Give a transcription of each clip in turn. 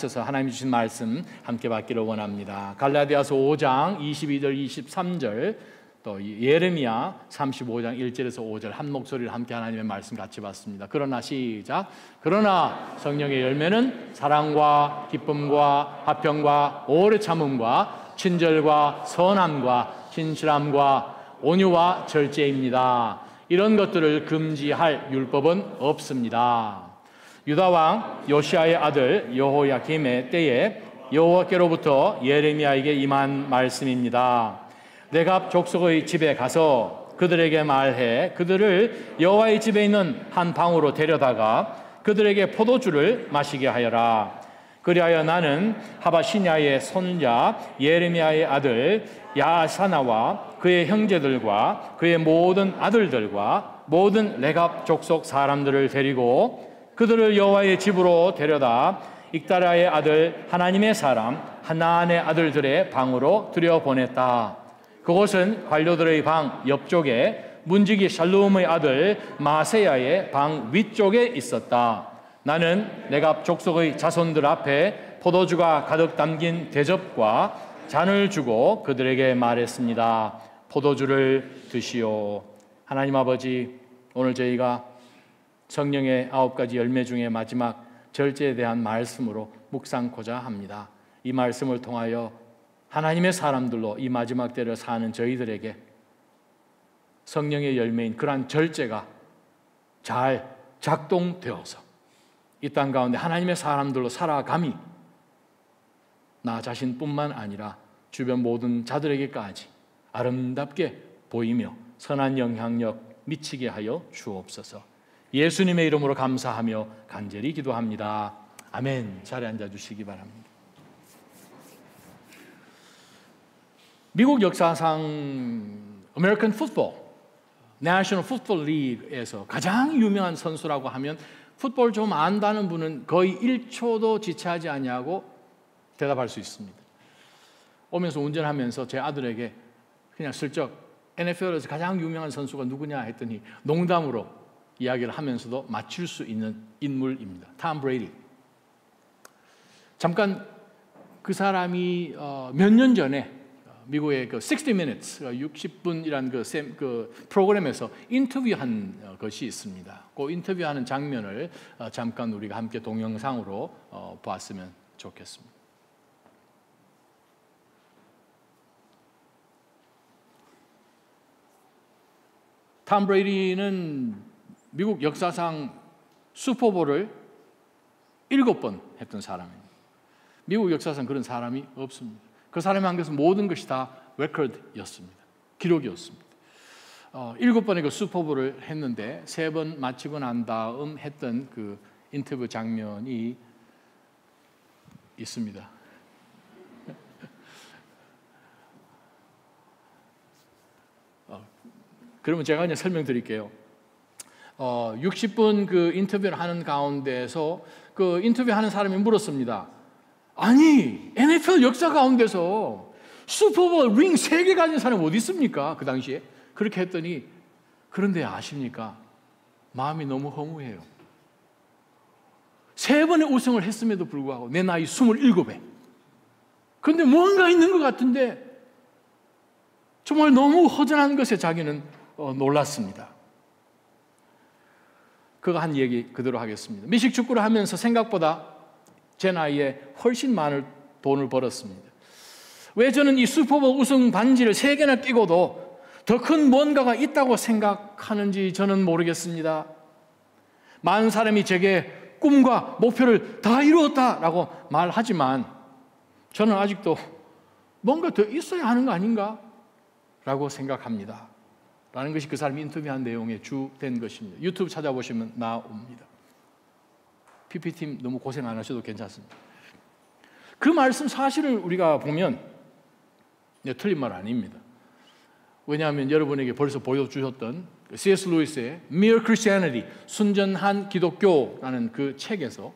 앞서서 하나님이 주신 말씀 함께 받기를 원합니다. 갈라디아서 5장 22절 23절, 또 예레미야 35장 1절에서 5절 한 목소리를 함께 하나님의 말씀 같이 받습니다. 그러나 시작. 그러나 성령의 열매는 사랑과 기쁨과 화평과 오래 참음과 친절과 선함과 신실함과 온유와 절제입니다. 이런 것들을 금지할 율법은 없습니다. 유다왕 요시아의 아들 여호야김의 때에 여호와께로부터 예레미야에게 임한 말씀입니다. 렉압 족속의 집에 가서 그들에게 말해 그들을 여호와의 집에 있는 한 방으로 데려다가 그들에게 포도주를 마시게 하여라. 그리하여 나는 하바시냐의 손자 예레미야의 아들 야사나와 그의 형제들과 그의 모든 아들들과 모든 렉압 족속 사람들을 데리고 그들을 여호와의 집으로 데려다 익다라의 아들 하나님의 사람 하나안의 아들들의 방으로 들여보냈다. 그곳은 관료들의 방 옆쪽에 문지기 샬루음의 아들 마세야의 방 위쪽에 있었다. 나는 렉압 족속의 자손들 앞에 포도주가 가득 담긴 대접과 잔을 주고 그들에게 말했습니다. 포도주를 드시오. 하나님 아버지, 오늘 저희가 성령의 9가지 열매 중에 마지막 절제에 대한 말씀으로 묵상코자 합니다. 이 말씀을 통하여 하나님의 사람들로 이 마지막 때를 사는 저희들에게 성령의 열매인 그러한 절제가 잘 작동되어서 이 땅 가운데 하나님의 사람들로 살아감이 나 자신뿐만 아니라 주변 모든 자들에게까지 아름답게 보이며 선한 영향력 미치게 하여 주옵소서. 예수님의 이름으로 감사하며 간절히 기도합니다. 아멘. 자리에 앉아주시기 바랍니다. 미국 역사상 아메리칸 풋볼, 내셔널 풋볼 리그에서 가장 유명한 선수라고 하면 풋볼 좀 안다는 분은 거의 1초도 지체하지 아니하고 대답할 수 있습니다. 오면서 운전하면서 제 아들에게 그냥 슬쩍 NFL에서 가장 유명한 선수가 누구냐 했더니 농담으로 이야기를 하면서도 맞출 수 있는 인물입니다. 톰 브레이디. 잠깐 그 사람이 몇 년 전에 미국의 그 60 Minutes, 60분이라는 그 프로그램에서 인터뷰한 것이 있습니다. 그 인터뷰하는 장면을 잠깐 우리가 함께 동영상으로 보았으면 좋겠습니다. 톰 브레이디는 미국 역사상 슈퍼볼을 7번 했던 사람입니다. 미국 역사상 그런 사람이 없습니다. 그 사람이 한 것은 모든 것이 다 레코드였습니다. 기록이었습니다. 7번의 그 슈퍼볼을 했는데 3번 마치고 난 다음 했던 그 인터뷰 장면이 있습니다. 그러면 제가 그냥 설명드릴게요. 60분 그 인터뷰를 하는 가운데서 그 인터뷰하는 사람이 물었습니다. 아니, NFL 역사 가운데서 슈퍼볼 링 3개 가진 사람이 어디 있습니까? 그 당시에. 그렇게 했더니, 그런데 아십니까? 마음이 너무 허무해요. 3번의 우승을 했음에도 불구하고 내 나이 27에. 그런데 뭔가 있는 것 같은데 정말 너무 허전한 것에 자기는 놀랐습니다. 그가 한 얘기 그대로 하겠습니다. 미식 축구를 하면서 생각보다 제 나이에 훨씬 많은 돈을 벌었습니다. 왜 저는 이 슈퍼볼 우승 반지를 3개나 끼고도 더 큰 뭔가가 있다고 생각하는지 저는 모르겠습니다. 많은 사람이 제게 꿈과 목표를 다 이루었다라고 말하지만 저는 아직도 뭔가 더 있어야 하는 거 아닌가? 라고 생각합니다. 라는 것이 그 사람이 인터뷰한 내용의 주된 것입니다. 유튜브 찾아보시면 나옵니다. PP팀 너무 고생 안 하셔도 괜찮습니다. 그 말씀 사실을 우리가 보면 틀린 말 아닙니다. 왜냐하면 여러분에게 벌써 보여주셨던 C.S. 루이스의 Mere Christianity, 순전한 기독교라는 그 책에서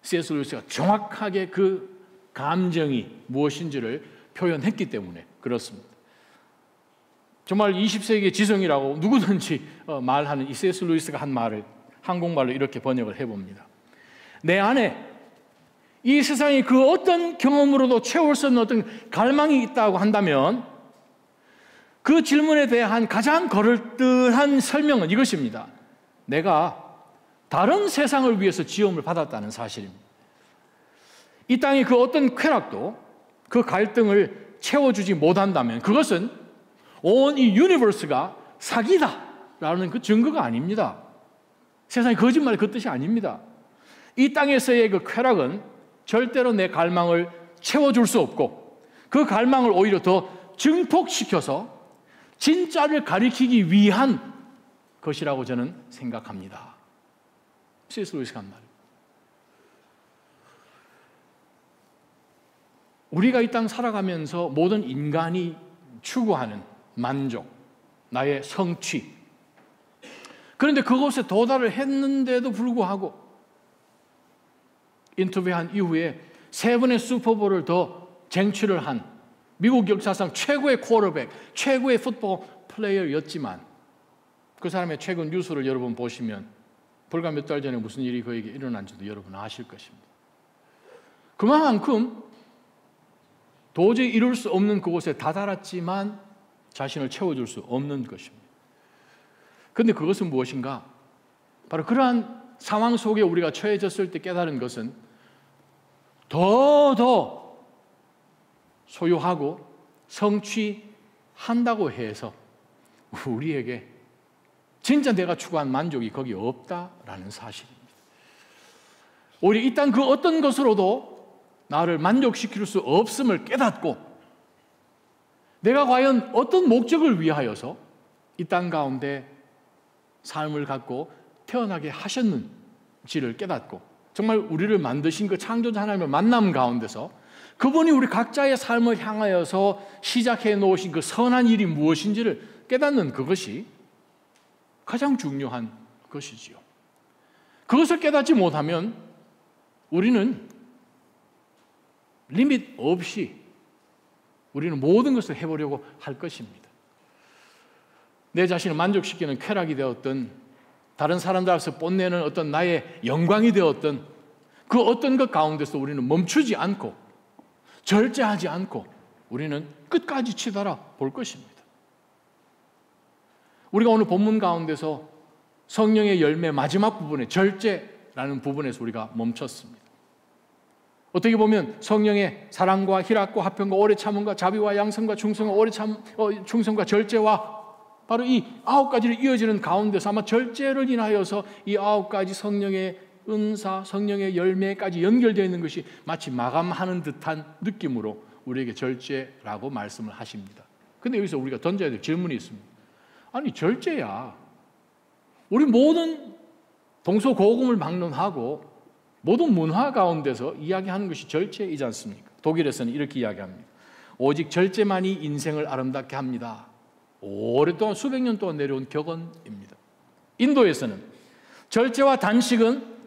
C.S. 루이스가 정확하게 그 감정이 무엇인지를 표현했기 때문에 그렇습니다. 정말 20세기의 지성이라고 누구든지 말하는 이 C.S. 루이스가 한 말을 한국말로 이렇게 번역을 해봅니다. 내 안에 이 세상에 그 어떤 경험으로도 채울 수 없는 어떤 갈망이 있다고 한다면 그 질문에 대한 가장 그럴듯한 설명은 이것입니다. 내가 다른 세상을 위해서 지음을 받았다는 사실입니다. 이 땅의 그 어떤 쾌락도 그 갈등을 채워주지 못한다면 그것은 온 이 유니버스가 사기다라는 그 증거가 아닙니다. 세상의 거짓말이 그 뜻이 아닙니다. 이 땅에서의 그 쾌락은 절대로 내 갈망을 채워줄 수 없고 그 갈망을 오히려 더 증폭시켜서 진짜를 가리키기 위한 것이라고 저는 생각합니다. C.S. 루이스가 한 말이에요. 우리가 이 땅 살아가면서 모든 인간이 추구하는 만족, 나의 성취. 그런데 그곳에 도달을 했는데도 불구하고 인터뷰한 이후에 3번의 슈퍼볼을 더 쟁취를 한 미국 역사상 최고의 쿼터백, 최고의 풋볼 플레이어였지만 그 사람의 최근 뉴스를 여러분 보시면 불과 몇 달 전에 무슨 일이 그에게 일어난지도 여러분 아실 것입니다. 그만큼 도저히 이룰 수 없는 그곳에 다다랐지만 자신을 채워줄 수 없는 것입니다. 그런데 그것은 무엇인가? 바로 그러한 상황 속에 우리가 처해졌을 때 깨달은 것은 더 소유하고 성취한다고 해서 우리에게 진짜 내가 추구한 만족이 거기 없다라는 사실입니다. 오히려 이 땅 그 어떤 것으로도 나를 만족시킬 수 없음을 깨닫고 내가 과연 어떤 목적을 위하여서 이 땅 가운데 삶을 갖고 태어나게 하셨는지를 깨닫고 정말 우리를 만드신 그 창조자 하나님의 만남 가운데서 그분이 우리 각자의 삶을 향하여서 시작해 놓으신 그 선한 일이 무엇인지를 깨닫는 그것이 가장 중요한 것이지요. 그것을 깨닫지 못하면 우리는 리밋 없이 우리는 모든 것을 해보려고 할 것입니다. 내 자신을 만족시키는 쾌락이 되었던 다른 사람들 앞에서 뽐내는 어떤 나의 영광이 되었던 그 어떤 것 가운데서 우리는 멈추지 않고 절제하지 않고 우리는 끝까지 치달아 볼 것입니다. 우리가 오늘 본문 가운데서 성령의 열매 마지막 부분에 절제라는 부분에서 우리가 멈췄습니다. 어떻게 보면 성령의 사랑과 희락과 화평과 오래 참음과 자비와 양성과 충성과 충성과 절제와 바로 이 9가지를 이어지는 가운데서 아마 절제를 인하여서 이 9가지 성령의 은사, 성령의 열매까지 연결되어 있는 것이 마치 마감하는 듯한 느낌으로 우리에게 절제라고 말씀을 하십니다. 그런데 여기서 우리가 던져야 될 질문이 있습니다. 아니 절제야, 우리 모든 동서고금을 막론하고 모든 문화 가운데서 이야기하는 것이 절제이지 않습니까? 독일에서는 이렇게 이야기합니다. 오직 절제만이 인생을 아름답게 합니다. 오랫동안 수백 년 동안 내려온 격언입니다. 인도에서는 절제와 단식은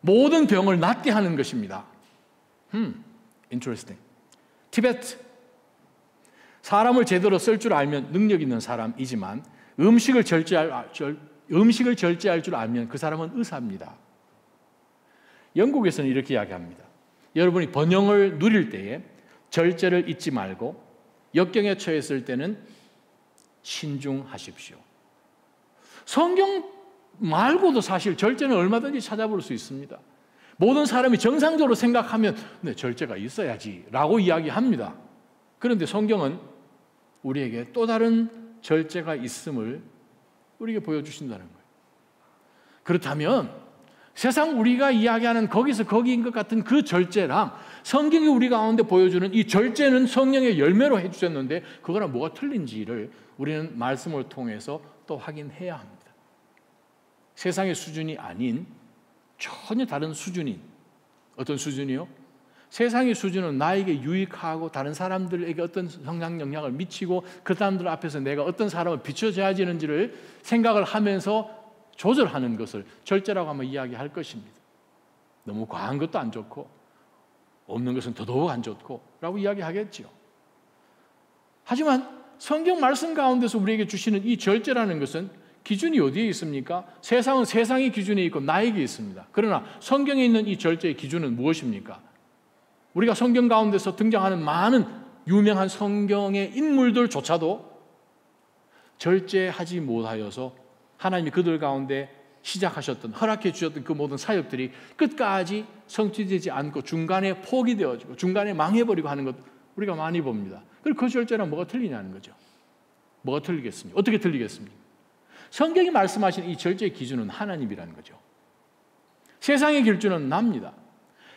모든 병을 낫게 하는 것입니다. interesting. 티베트, 사람을 제대로 쓸 줄 알면 능력 있는 사람이지만 음식을 절제할 줄 알면 그 사람은 의사입니다. 영국에서는 이렇게 이야기합니다. 여러분이 번영을 누릴 때에 절제를 잊지 말고 역경에 처했을 때는 신중하십시오. 성경 말고도 사실 절제는 얼마든지 찾아볼 수 있습니다. 모든 사람이 정상적으로 생각하면 네, 절제가 있어야지 라고 이야기합니다. 그런데 성경은 우리에게 또 다른 절제가 있음을 우리에게 보여주신다는 거예요. 그렇다면 세상 우리가 이야기하는 거기서 거기인 것 같은 그 절제랑 성경이 우리 가운데 보여주는 이 절제는 성령의 열매로 해주셨는데 그거랑 뭐가 틀린지를 우리는 말씀을 통해서 또 확인해야 합니다. 세상의 수준이 아닌 전혀 다른 수준인, 어떤 수준이요? 세상의 수준은 나에게 유익하고 다른 사람들에게 어떤 성장 영향을 미치고 그 사람들 앞에서 내가 어떤 사람을 비춰줘야 되는지를 생각을 하면서 조절하는 것을 절제라고 하면 이야기할 것입니다. 너무 과한 것도 안 좋고 없는 것은 더더욱 안 좋고 라고 이야기하겠죠. 하지만 성경 말씀 가운데서 우리에게 주시는 이 절제라는 것은 기준이 어디에 있습니까? 세상은 세상의 기준이 있고 나에게 있습니다. 그러나 성경에 있는 이 절제의 기준은 무엇입니까? 우리가 성경 가운데서 등장하는 많은 유명한 성경의 인물들조차도 절제하지 못하여서 하나님이 그들 가운데 시작하셨던, 허락해 주셨던 그 모든 사역들이 끝까지 성취되지 않고 중간에 포기되어지고 중간에 망해버리고 하는 것 우리가 많이 봅니다. 그리고 그 절제랑 뭐가 틀리냐는 거죠. 뭐가 틀리겠습니까? 어떻게 틀리겠습니까? 성경이 말씀하신 이 절제의 기준은 하나님이라는 거죠. 세상의 기준은 납니다.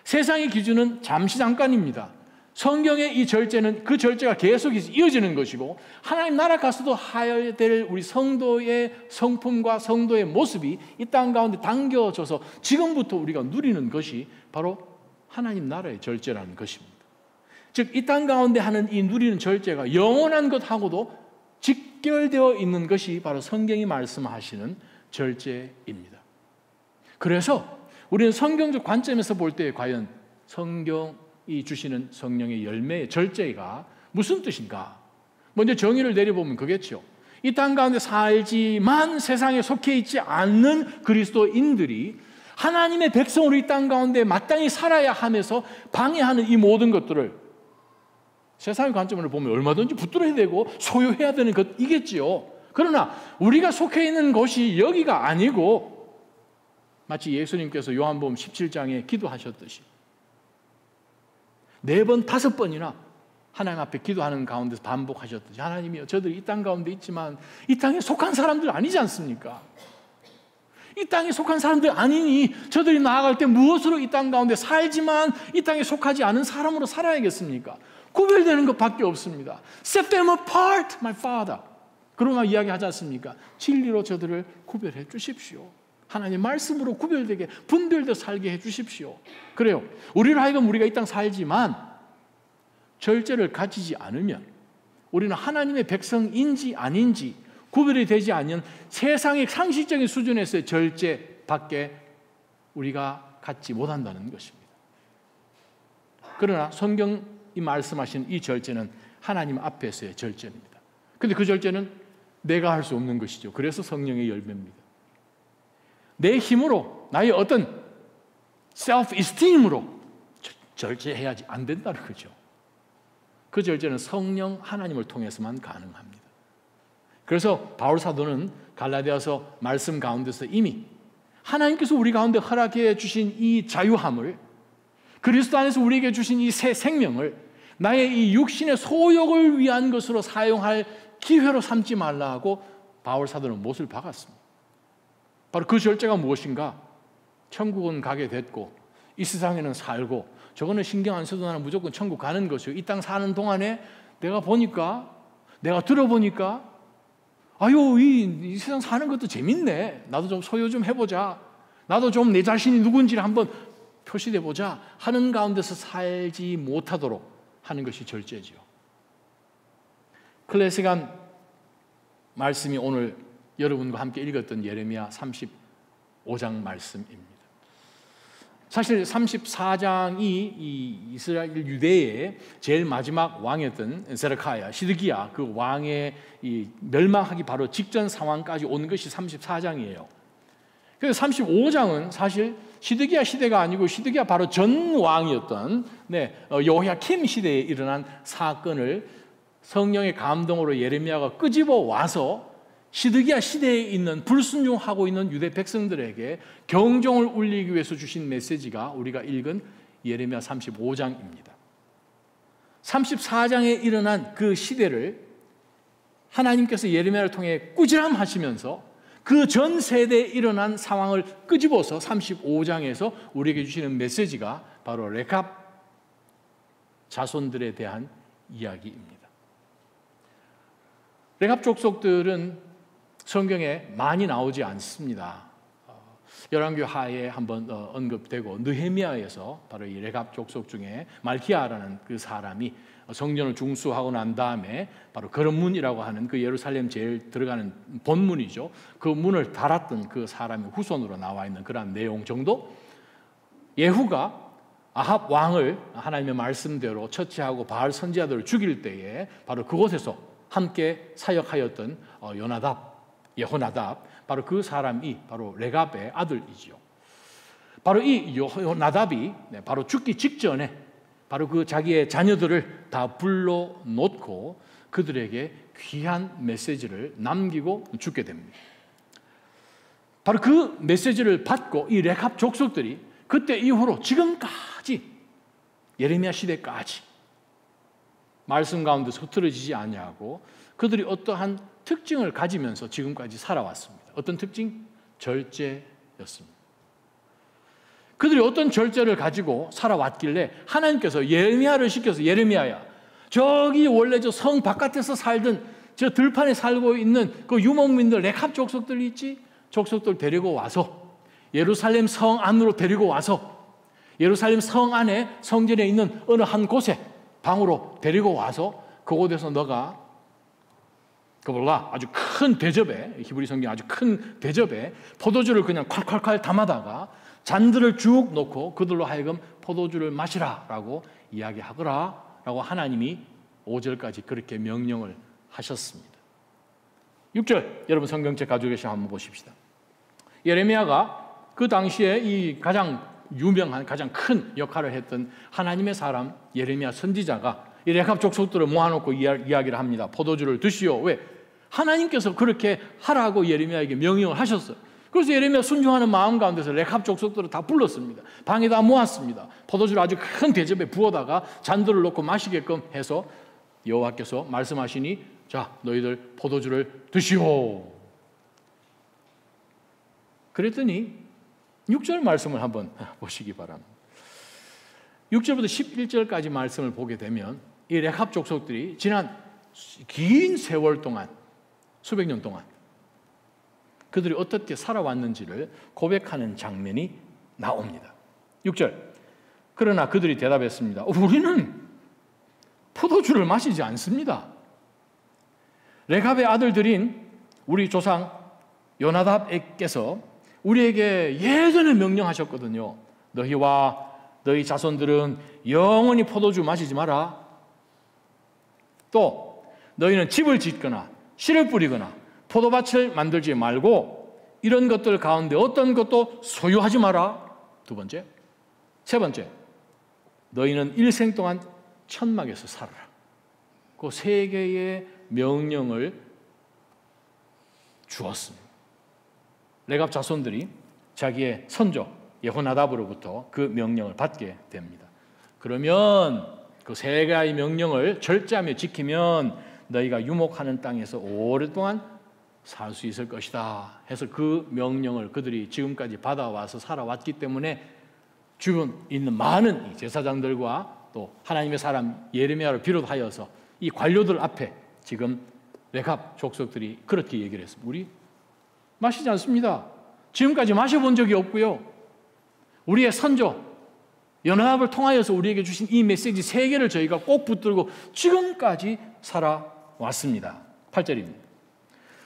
세상의 기준은 잠시 잠깐입니다. 성경의 이 절제는 그 절제가 계속 이어지는 것이고 하나님 나라 가서도 하여야 될 우리 성도의 성품과 성도의 모습이 이 땅 가운데 담겨져서 지금부터 우리가 누리는 것이 바로 하나님 나라의 절제라는 것입니다. 즉 이 땅 가운데 하는 이 누리는 절제가 영원한 것하고도 직결되어 있는 것이 바로 성경이 말씀하시는 절제입니다. 그래서 우리는 성경적 관점에서 볼 때 과연 성경이 주시는 성령의 열매의 절제가 무슨 뜻인가? 먼저 정의를 내려보면 그겠죠. 이 땅 가운데 살지만 세상에 속해 있지 않는 그리스도인들이 하나님의 백성으로 이 땅 가운데 마땅히 살아야 하면서 방해하는 이 모든 것들을 세상의 관점으로 보면 얼마든지 붙들어야 되고 소유해야 되는 것이겠지요. 그러나 우리가 속해 있는 곳이 여기가 아니고 마치 예수님께서 요한복음 17장에 기도하셨듯이 4번, 5번이나 하나님 앞에 기도하는 가운데서 반복하셨듯이 하나님이여 저들이 이 땅 가운데 있지만 이 땅에 속한 사람들 아니지 않습니까? 이 땅에 속한 사람들 아니니 저들이 나아갈 때 무엇으로 이 땅 가운데 살지만 이 땅에 속하지 않은 사람으로 살아야겠습니까? 구별되는 것밖에 없습니다. Set them apart, my father. 그러나 이야기하지 않습니까? 진리로 저들을 구별해 주십시오. 하나님 말씀으로 구별되게 분별되어 살게 해 주십시오. 그래요. 우리로 하여금 우리가 이 땅 살지만 절제를 가지지 않으면 우리는 하나님의 백성인지 아닌지 구별이 되지 않는 세상의 상식적인 수준에서의 절제밖에 우리가 갖지 못한다는 것입니다. 그러나 성경이 말씀하신 이 절제는 하나님 앞에서의 절제입니다. 그런데 그 절제는 내가 할 수 없는 것이죠. 그래서 성령의 열매입니다. 내 힘으로 나의 어떤 self-esteem으로 절제해야지 안 된다는 거죠. 그 절제는 성령 하나님을 통해서만 가능합니다. 그래서 바울 사도는 갈라디아서 말씀 가운데서 이미 하나님께서 우리 가운데 허락해 주신 이 자유함을 그리스도 안에서 우리에게 주신 이 새 생명을 나의 이 육신의 소욕을 위한 것으로 사용할 기회로 삼지 말라고 바울 사도는 못을 박았습니다. 바로 그 절제가 무엇인가? 천국은 가게 됐고 이 세상에는 살고 저거는 신경 안 써도 나는 무조건 천국 가는 것이고 이 땅 사는 동안에 내가 보니까 내가 들어보니까 아유 이 세상 사는 것도 재밌네. 나도 좀 소유 좀 해보자. 나도 좀 내 자신이 누군지를 한번 표시해보자 하는 가운데서 살지 못하도록 하는 것이 절제지요. 클래식한 말씀이 오늘 여러분과 함께 읽었던 예레미야 35장 말씀입니다. 사실 34장이 이 이스라엘 유대의 제일 마지막 왕이었던 세르카야, 시드기야 그 왕의 이 멸망하기 바로 직전 상황까지 온 것이 34장이에요. 그래서 35장은 사실 시드기야 시대가 아니고 시드기야 바로 전 왕이었던 여호야킴 시대에 일어난 사건을 성령의 감동으로 예레미야가 끄집어 와서 시드기야 시대에 있는 불순종하고 있는 유대 백성들에게 경종을 울리기 위해서 주신 메시지가 우리가 읽은 예레미야 35장입니다. 34장에 일어난 그 시대를 하나님께서 예레미야를 통해 꾸지람하시면서 그 전 세대에 일어난 상황을 끄집어서 35장에서 우리에게 주시는 메시지가 바로 레갑 자손들에 대한 이야기입니다. 레갑 족속들은 성경에 많이 나오지 않습니다. 열왕기하에 한번 언급되고 느헤미야에서 바로 이 레갑 족속 중에 말기야라는 그 사람이 성전을 중수하고 난 다음에 바로 거름문이라고 하는 그 예루살렘 제일 들어가는 본문이죠. 그 문을 달았던 그 사람의 후손으로 나와 있는 그런 내용 정도. 예후가 아합 왕을 하나님의 말씀대로 처치하고 바알 선지자들을 죽일 때에 바로 그곳에서 함께 사역하였던 예호나답 바로 그 사람이 바로 레갑의 아들이지요. 바로 이 예호나답이 바로 죽기 직전에 바로 그 자기의 자녀들을 다 불러놓고 그들에게 귀한 메시지를 남기고 죽게 됩니다. 바로 그 메시지를 받고 이 레캅 족속들이 그때 이후로 지금까지 예레미야 시대까지 말씀 가운데서 흐트러지지 아니하고 그들이 어떠한 특징을 가지면서 지금까지 살아왔습니다. 어떤 특징? 절제였습니다. 그들이 어떤 절제를 가지고 살아왔길래 하나님께서 예레미야를 시켜서 예레미야야, 저기 원래 저 성 바깥에서 살던 저 들판에 살고 있는 그 유목민들 레캅 족속들 있지? 족속들 데리고 와서 예루살렘 성 안으로 데리고 와서 예루살렘 성 안에 성전에 있는 어느 한 곳에 방으로 데리고 와서 그곳에서 너가 그볼라 아주 큰 대접에, 히브리 성경 아주 큰 대접에 포도주를 그냥 콸콸콸 담아다가 잔들을 쭉 놓고 그들로 하여금 포도주를 마시라라고 이야기하거라라고 하나님이 5절까지 그렇게 명령을 하셨습니다. 6절 여러분 성경책 가지고 계시면 한번 보십시다. 예레미야가 그 당시에 이 가장 유명한 가장 큰 역할을 했던 하나님의 사람 예레미야 선지자가 이 레캅 족속들을 모아놓고 이야기를 합니다. 포도주를 드시오. 왜? 하나님께서 그렇게 하라고 예레미야에게 명령을 하셨어요. 그래서 예레미야 순종하는 마음 가운데서 레캅 족속들을 다 불렀습니다. 방에다 모았습니다. 포도주를 아주 큰 대접에 부어다가 잔들을 놓고 마시게끔 해서 여호와께서 말씀하시니 자 너희들 포도주를 드시오. 그랬더니 6절 말씀을 한번 보시기 바랍니다. 6절부터 11절까지 말씀을 보게 되면 이 레캅 족속들이 지난 긴 세월 동안 수백 년 동안 그들이 어떻게 살아왔는지를 고백하는 장면이 나옵니다. 6절 그러나 그들이 대답했습니다. 우리는 포도주를 마시지 않습니다. 레캅의 아들들인 우리 조상 요나답에게서 우리에게 예전에 명령하셨거든요. 너희와 너희 자손들은 영원히 포도주 마시지 마라. 또 너희는 집을 짓거나 씨를 뿌리거나 포도밭을 만들지 말고 이런 것들 가운데 어떤 것도 소유하지 마라. 두 번째. 세 번째. 너희는 일생 동안 천막에서 살아라. 그 세 개의 명령을 주었습니다. 레갑 자손들이 자기의 선조 예호나답으로부터 그 명령을 받게 됩니다. 그러면 그 세 가지 명령을 절제하며 지키면 너희가 유목하는 땅에서 오랫동안 살 수 있을 것이다 해서 그 명령을 그들이 지금까지 받아와서 살아왔기 때문에 주변 있는 많은 제사장들과 또 하나님의 사람 예레미야를 비롯하여서 이 관료들 앞에 지금 레캅 족속들이 그렇게 얘기를 했습니다. 우리 마시지 않습니다. 지금까지 마셔본 적이 없고요. 우리의 선조 요나답을 통하여서 우리에게 주신 이 메시지 세 개를 저희가 꼭 붙들고 지금까지 살아왔습니다. 8절입니다.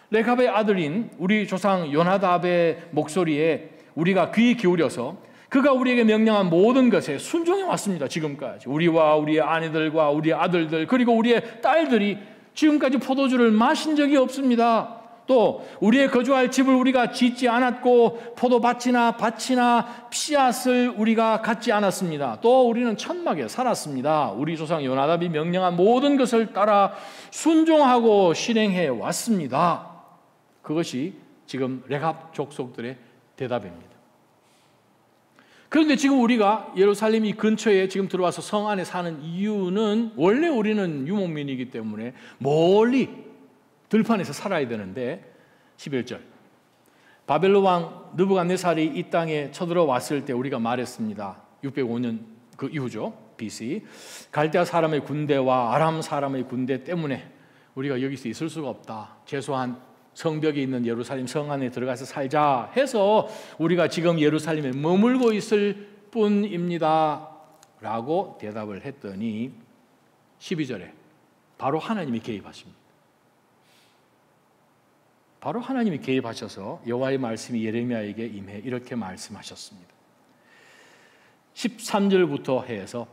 레캅의 아들인 우리 조상 요나답의 목소리에 우리가 귀 기울여서 그가 우리에게 명령한 모든 것에 순종해 왔습니다. 지금까지 우리와 우리의 아내들과 우리의 아들들 그리고 우리의 딸들이 지금까지 포도주를 마신 적이 없습니다. 또 우리의 거주할 집을 우리가 짓지 않았고 포도밭이나 밭이나 씨앗을 우리가 갖지 않았습니다. 또 우리는 천막에 살았습니다. 우리 조상 요나답이 명령한 모든 것을 따라 순종하고 실행해 왔습니다. 그것이 지금 레캅 족속들의 대답입니다. 그런데 지금 우리가 예루살렘 이 근처에 지금 들어와서 성 안에 사는 이유는 원래 우리는 유목민이기 때문에 멀리 들판에서 살아야 되는데 11절 바벨론 왕 느부갓네살이 이 땅에 쳐들어왔을 때 우리가 말했습니다. 605년 그 이후죠. BC 갈대아 사람의 군대와 아람 사람의 군대 때문에 우리가 여기서 있을 수가 없다. 최소한 성벽이 있는 예루살렘 성 안에 들어가서 살자 해서 우리가 지금 예루살렘에 머물고 있을 뿐입니다 라고 대답을 했더니 12절에 바로 하나님이 개입하십니다. 바로 하나님이 개입하셔서 여호와의 말씀이 예레미야에게 임해 이렇게 말씀하셨습니다. 13절부터 해서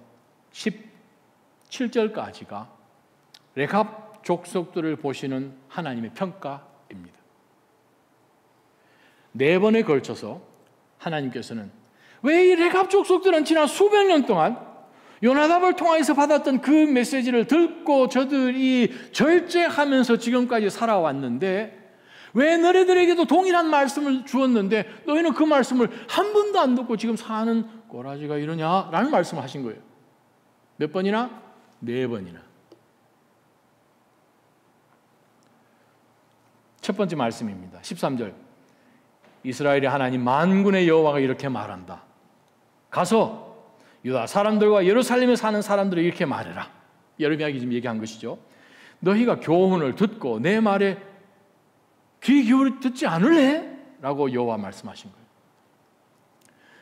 17절까지가 레캅 족속들을 보시는 하나님의 평가입니다. 4번에 걸쳐서 하나님께서는 왜 이 레캅 족속들은 지난 수백 년 동안 요나답을 통해서 받았던 그 메시지를 듣고 저들이 절제하면서 지금까지 살아왔는데 왜 너희들에게도 동일한 말씀을 주었는데 너희는 그 말씀을 한 번도 안 듣고 지금 사는 꼬라지가 이러냐라는 말씀을 하신 거예요. 몇 번이나? 4번이나. 첫 번째 말씀입니다. 13절. 이스라엘의 하나님 만군의 여호와가 이렇게 말한다. 가서 유다 사람들과 예루살렘에 사는 사람들이 이렇게 말해라. 예레미야가 지금 얘기한 것이죠. 너희가 교훈을 듣고 내 말에 귀 기울여 듣지 않을래? 라고 여호와 말씀하신 거예요.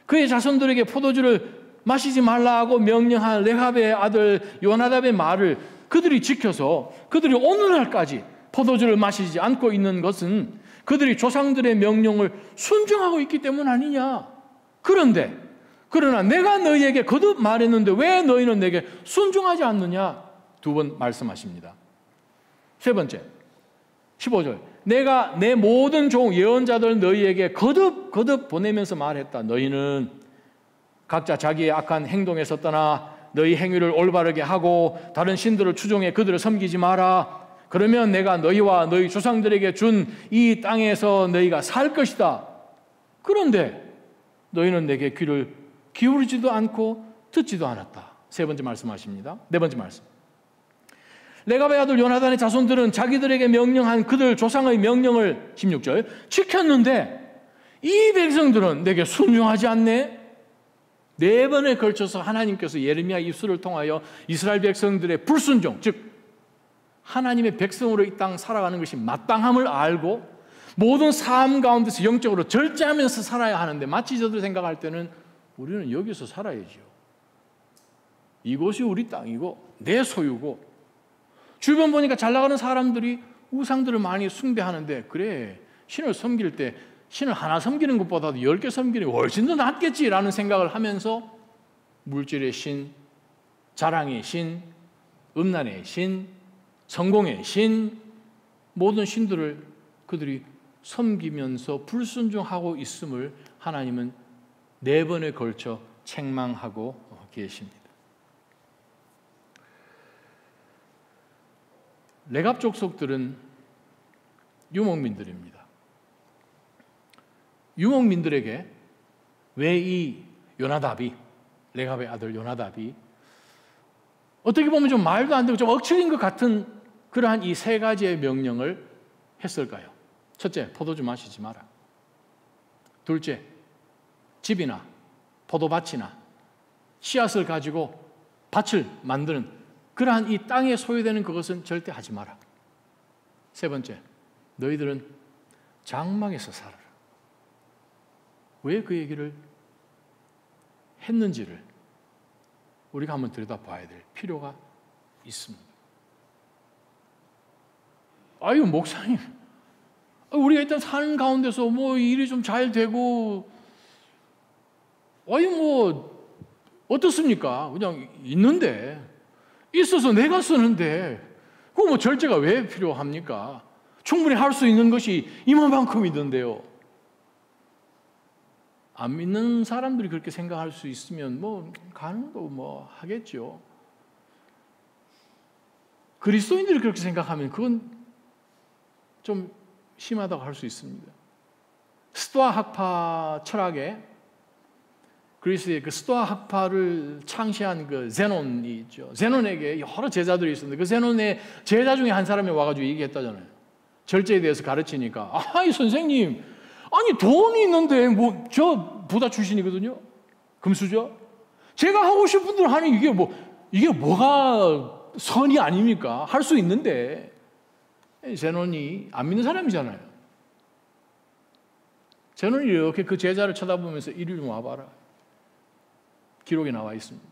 그의 자손들에게 포도주를 마시지 말라고 명령한 레갑의 아들 요나답의 말을 그들이 지켜서 그들이 오늘날까지 포도주를 마시지 않고 있는 것은 그들이 조상들의 명령을 순종하고 있기 때문 아니냐. 그러나 내가 너희에게 거듭 말했는데 왜 너희는 내게 순종하지 않느냐. 2번 말씀하십니다. 세 번째 15절. 내가 내 모든 종 예언자들 너희에게 거듭 보내면서 말했다. 너희는 각자 자기의 악한 행동에서 떠나 너희 행위를 올바르게 하고 다른 신들을 추종해 그들을 섬기지 마라. 그러면 내가 너희와 너희 조상들에게 준 이 땅에서 너희가 살 것이다. 그런데 너희는 내게 귀를 기울이지도 않고 듣지도 않았다. 세 번째 말씀하십니다. 네 번째 말씀. 레갑의 아들 요나단의 자손들은 자기들에게 명령한 그들 조상의 명령을 16절 지켰는데 이 백성들은 내게 순종하지 않네. 4번에 걸쳐서 하나님께서 예레미야 입술을 통하여 이스라엘 백성들의 불순종, 즉 하나님의 백성으로 이 땅 살아가는 것이 마땅함을 알고 모든 삶 가운데서 영적으로 절제하면서 살아야 하는데 마치 저들 생각할 때는 우리는 여기서 살아야죠. 이곳이 우리 땅이고 내 소유고 주변 보니까 잘 나가는 사람들이 우상들을 많이 숭배하는데 그래 신을 섬길 때 신을 하나 섬기는 것보다도 10개 섬기는 게 훨씬 더 낫겠지라는 생각을 하면서 물질의 신, 자랑의 신, 음란의 신, 성공의 신, 모든 신들을 그들이 섬기면서 불순종하고 있음을 하나님은 4번에 걸쳐 책망하고 계십니다. 레갑 족속들은 유목민들입니다. 유목민들에게 왜 이 요나답이, 레갑의 아들 요나답이 어떻게 보면 좀 말도 안 되고 좀 억측인 것 같은 그러한 이 3가지의 명령을 했을까요? 첫째, 포도주 마시지 마라. 둘째, 집이나 포도밭이나 씨앗을 가지고 밭을 만드는 그러한 이 땅에 소유되는 그것은 절대 하지 마라. 세 번째, 너희들은 장막에서 살아라. 왜 그 얘기를 했는지를 우리가 한번 들여다봐야 될 필요가 있습니다. 아유, 목사님, 우리가 일단 사는 가운데서 뭐 일이 좀 잘 되고, 아유, 뭐 어떻습니까? 그냥 있는데, 있어서 내가 쓰는데, 그거 뭐 절제가 왜 필요합니까? 충분히 할 수 있는 것이 이만큼 있는데요. 안 믿는 사람들이 그렇게 생각할 수 있으면 뭐 가는 거 뭐 하겠죠. 그리스도인들이 그렇게 생각하면 그건 좀 심하다고 할 수 있습니다. 스토아 학파 철학에 그리스의 그 스토아 학파를 창시한 그 제논이 있죠. 제논에게 여러 제자들이 있었는데 그 제논의 제자 중에 한 사람이 와가지고 얘기했다잖아요. 절제에 대해서 가르치니까 이 선생님, 아니 돈이 있는데 뭐 저 부다 출신이거든요. 금수저. 제가 하고 싶은 대로 하는 이게 뭐가 선이 아닙니까? 할 수 있는데. 제논이 안 믿는 사람이잖아요. 제논이 이렇게 그 제자를 쳐다보면서 이리 좀 와봐라. 기록에 나와 있습니다.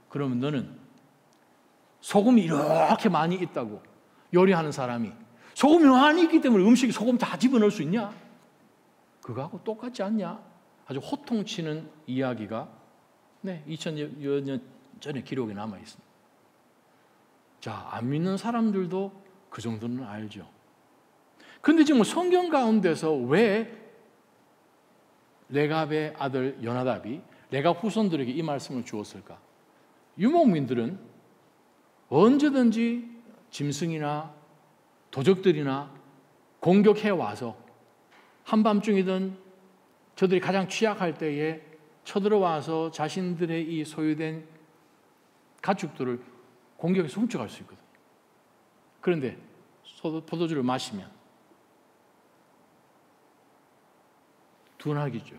그러면 너는 소금이 이렇게 많이 있다고 요리하는 사람이 소금이 많이 있기 때문에 음식에 소금 다 집어넣을 수 있냐? 그거하고 똑같지 않냐? 아주 호통치는 이야기가 2000여 년 전에 기록에 남아 있습니다. 자, 안 믿는 사람들도 그 정도는 알죠. 근데 지금 성경 가운데서 왜 레갑의 아들 요나답이 내가 후손들에게 이 말씀을 주었을까? 유목민들은 언제든지 짐승이나 도적들이나 공격해 와서 한밤중이든 저들이 가장 취약할 때에 쳐들어와서 자신들의 이 소유된 가축들을 공격해서 훔쳐갈 수 있거든요. 그런데 포도주를 마시면 둔하기죠.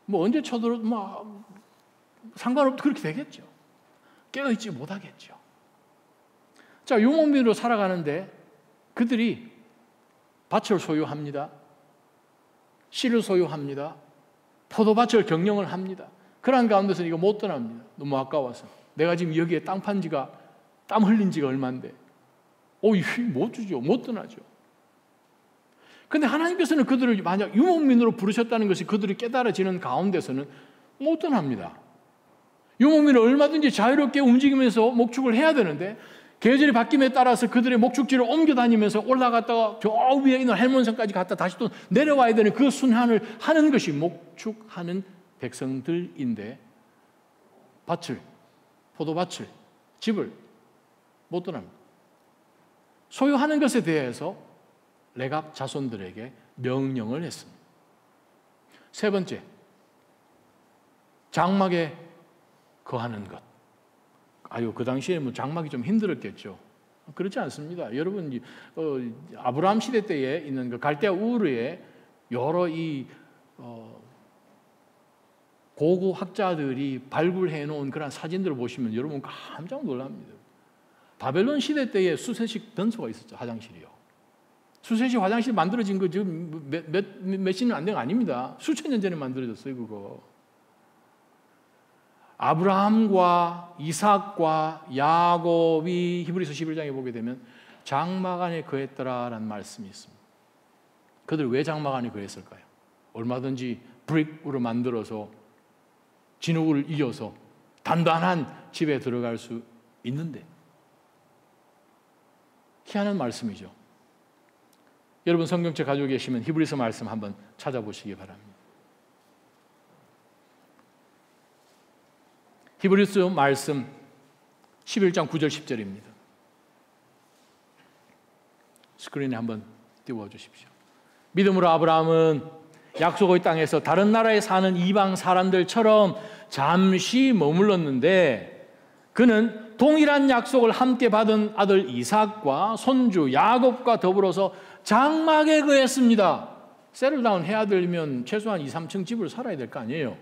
뭐 언제 쳐들어도 상관없도 그렇게 되겠죠. 깨어있지 못하겠죠. 자, 유목민으로 살아가는데 그들이 밭을 소유합니다. 씨를 소유합니다. 포도밭을 경영을 합니다. 그러한 가운데서 이거 못 떠납니다. 너무 아까워서. 내가 지금 여기에 땅 판 지가, 땀 흘린 지가 얼만데. 못 주죠. 못 떠나죠. 근데 하나님께서는 그들을 만약 유목민으로 부르셨다는 것이 그들이 깨달아지는 가운데서는 못 떠납니다. 유목민은 얼마든지 자유롭게 움직이면서 목축을 해야 되는데 계절이 바뀜에 따라서 그들의 목축지를 옮겨 다니면서 올라갔다가 저 위에 있는 헬몬산까지 갔다 다시 또 내려와야 되는 그 순환을 하는 것이 목축하는 백성들인데 포도밭을, 집을 못 떠납니다. 소유하는 것에 대해서 레갑 자손들에게 명령을 했습니다. 세 번째, 장막에 거하는 것. 그 당시에 장막이 좀 힘들었겠죠. 그렇지 않습니다. 여러분, 아브라함 시대 때에 있는 그 갈대아 우르에 여러 고고 학자들이 발굴해 놓은 그런 사진들을 보시면 여러분 깜짝 놀랍니다. 바벨론 시대 때에 수세식 변소가 있었죠. 화장실이요. 수세식 화장실 만들어진 거 지금 몇 년 안 된 거 아닙니다. 수천 년 전에 만들어졌어요, 그거. 아브라함과 이삭과 야곱이 히브리서 11장에 보게 되면 장막 안에 거했더라라는 말씀이 있습니다. 그들 왜 장막 안에 거했을까요? 얼마든지 브릭으로 만들어서 진흙을 이어서 단단한 집에 들어갈 수 있는데 희한한 말씀이죠. 여러분 성경책 가지고 계시면 히브리서 말씀 한번 찾아보시기 바랍니다. 히브리서 말씀 11장 9절 10절입니다. 스크린에 한번 띄워주십시오. 믿음으로 아브라함은 약속의 땅에서 다른 나라에 사는 이방 사람들처럼 잠시 머물렀는데 그는 동일한 약속을 함께 받은 아들 이삭과 손주 야곱과 더불어서 장막에 거했습니다. 세틀다운 해야 되면 최소한 2, 3층 집을 살아야 될 거 아니에요.